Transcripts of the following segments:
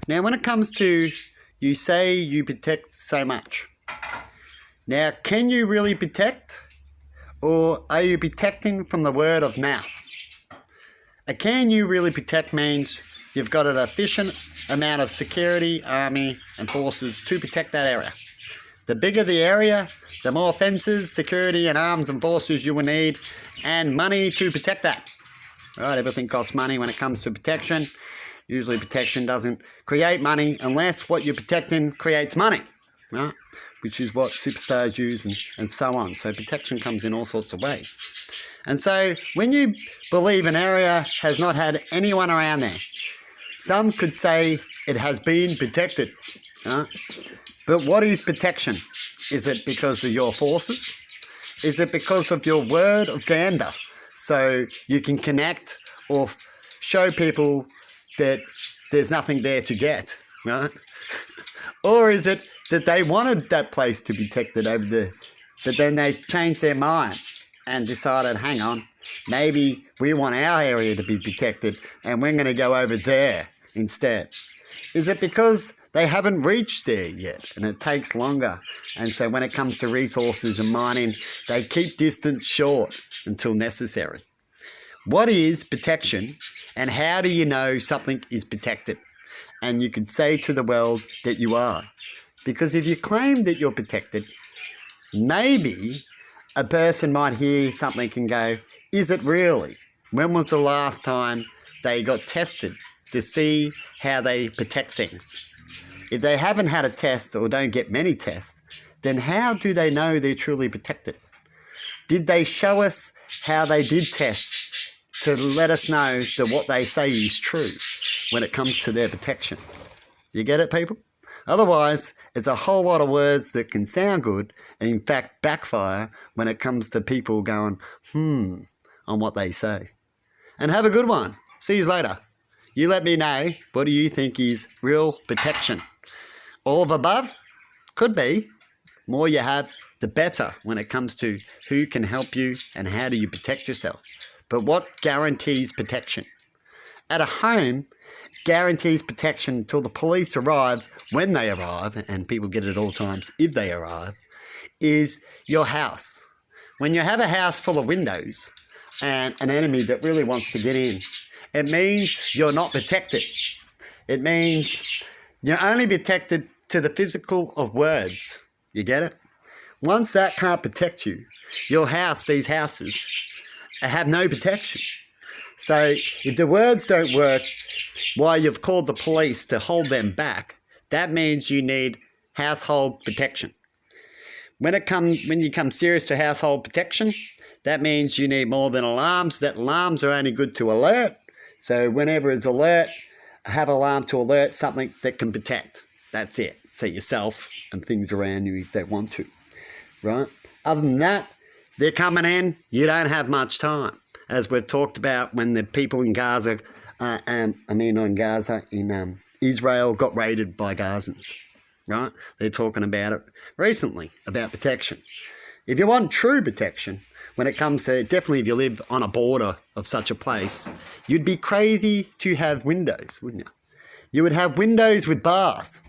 Now, when it comes to you say you protect so much. Now, can you really protect? Or are you protecting from the word of mouth? A can you really protect means you've got an efficient amount of security, army and forces to protect that area. The bigger the area, the more fences, security and arms and forces you will need and money to protect that. Right, everything costs money when it comes to protection. Usually protection doesn't create money unless what you're protecting creates money, right? Which is what superstars use and so on. So protection comes in all sorts of ways. And so when you believe an area has not had anyone around there, some could say it has been protected. Right? But what is protection? Is it because of your forces? Is it because of your word of gander? So you can connect or show people that there's nothing there to get, right? Or is it that they wanted that place to be protected over there, but then they changed their mind and decided, hang on, maybe we want our area to be protected and we're going to go over there instead? Is it because they haven't reached there yet and it takes longer? And so when it comes to resources and mining, they keep distance short until necessary. What is protection and how do you know something is protected? And you could say to the world that you are. Because if you claim that you're protected, maybe a person might hear something and go, is it really? When was the last time they got tested to see how they protect things? If they haven't had a test or don't get many tests, then how do they know they're truly protected? Did they show us how they did tests to let us know that what they say is true when it comes to their protection? You get it, people? Otherwise, it's a whole lot of words that can sound good and in fact backfire when it comes to people going, on what they say. And have a good one. See you later. You let me know, what do you think is real protection? All of above? Could be. More you have, the better when it comes to who can help you and how do you protect yourself. But what guarantees protection? At a home, guarantees protection until the police arrive, when they arrive, and people get it at all times if they arrive, is your house. When you have a house full of windows and an enemy that really wants to get in, it means you're not protected. It means you're only protected to the physical of words. You get it? Once that can't protect you, your house, these houses, have no protection. So if the words don't work while you've called the police to hold them back, that means you need household protection. When you come serious to household protection, that means you need more than alarms. That alarms are only good to alert. So whenever it's alert, have alarm to alert something that can protect. That's it. So yourself and things around you if they want to, right? Other than that, they're coming in, you don't have much time. As we've talked about when the people in Gaza, in Israel got raided by Gazans, right? They're talking about it recently, about protection. If you want true protection, when it comes to, definitely if you live on a border of such a place, you'd be crazy to have windows, wouldn't you? You would have windows with bars,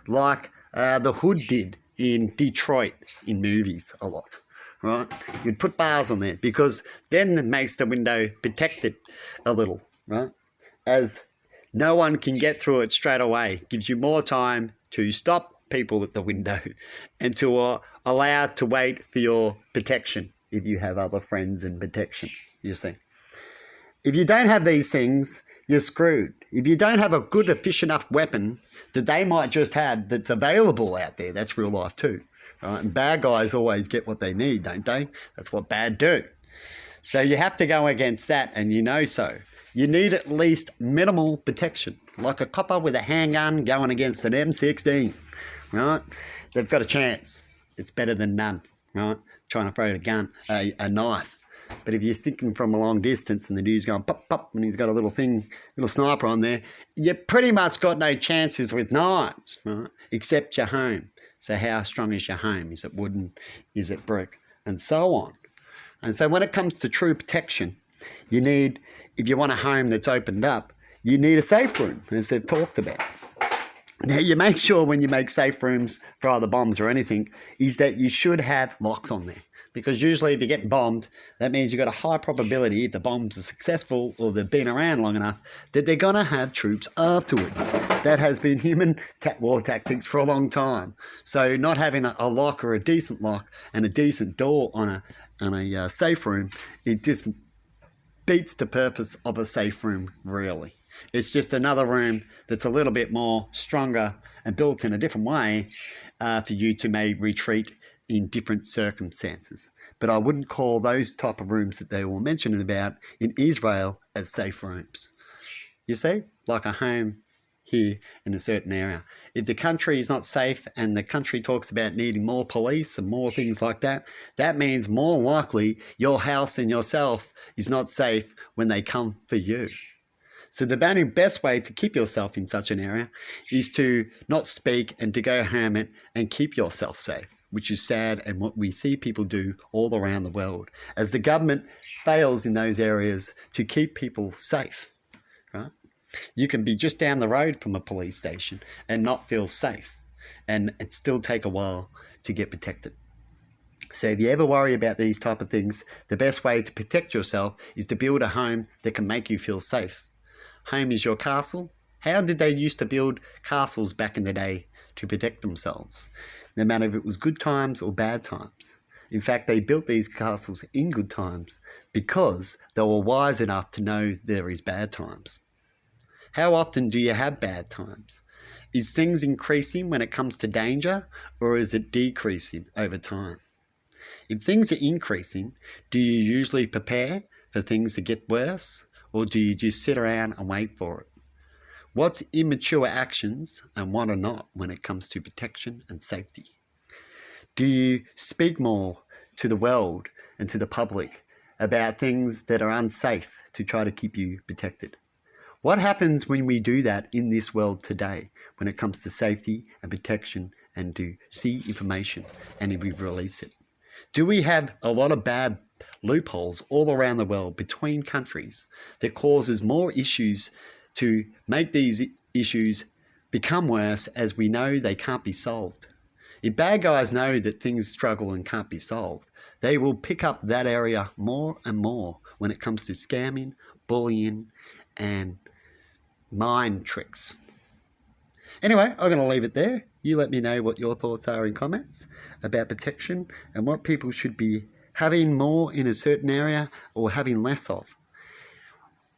like the Hood did in Detroit in movies a lot. Right? You'd put bars on there because then it makes the window protected a little, right? As no one can get through it straight away. Gives you more time to stop people at the window and to allow to wait for your protection if you have other friends in protection, you see. If you don't have these things, you're screwed. If you don't have a good, efficient enough weapon that they might just have that's available out there, that's real life too. Right? And bad guys always get what they need, don't they? That's what bad do. So you have to go against that, and you know so. You need at least minimal protection, like a copper with a handgun going against an M16, right? They've got a chance. It's better than none, right? Trying to throw a knife. But if you're sticking from a long distance and the dude's going pop, pop, and he's got a little sniper on there, you pretty much got no chances with knives, right? Except your home. So how strong is your home? Is it wooden? Is it brick? And so on. And so when it comes to true protection, you need, if you want a home that's opened up, you need a safe room, as they've talked about. Now, you make sure when you make safe rooms for either bombs or anything is that you should have locks on there. Because usually if you get bombed, that means you've got a high probability if the bombs are successful or they've been around long enough that they're going to have troops afterwards. That has been human war tactics for a long time. So not having a lock or a decent lock and a decent door on a safe room, it just beats the purpose of a safe room, really. It's just another room that's a little bit more stronger and built in a different way for you to may retreat in different circumstances. But I wouldn't call those type of rooms that they were mentioning about in Israel as safe rooms. You see, like a home here in a certain area. If the country is not safe and the country talks about needing more police and more things like that, that means more likely your house and yourself is not safe when they come for you. So the very best way to keep yourself in such an area is to not speak and to go hermit and keep yourself safe, which is sad and what we see people do all around the world as the government fails in those areas to keep people safe, right? You can be just down the road from a police station and not feel safe, and it still take a while to get protected. So if you ever worry about these type of things, the best way to protect yourself is to build a home that can make you feel safe. Home is your castle. How did they used to build castles back in the day to protect themselves? No matter if it was good times or bad times. In fact, they built these castles in good times because they were wise enough to know there is bad times. How often do you have bad times? Is things increasing when it comes to danger, or is it decreasing over time? If things are increasing, do you usually prepare for things to get worse, or do you just sit around and wait for it? What's immature actions and what are not when it comes to protection and safety? Do you speak more to the world and to the public about things that are unsafe to try to keep you protected? What happens when we do that in this world today when it comes to safety and protection and to see information and we release it? Do we have a lot of bad loopholes all around the world between countries that causes more issues to make these issues become worse as we know they can't be solved? If bad guys know that things struggle and can't be solved, they will pick up that area more and more when it comes to scamming, bullying, and mind tricks. Anyway, I'm going to leave it there. You let me know what your thoughts are in comments about protection and what people should be having more in a certain area or having less of.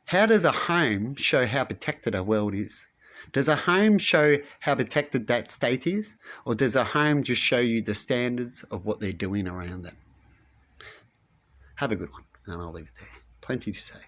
How does a home show how protected a world is? Does a home show how protected that state is? Or does a home just show you the standards of what they're doing around it? Have a good one, and I'll leave it there. Plenty to say.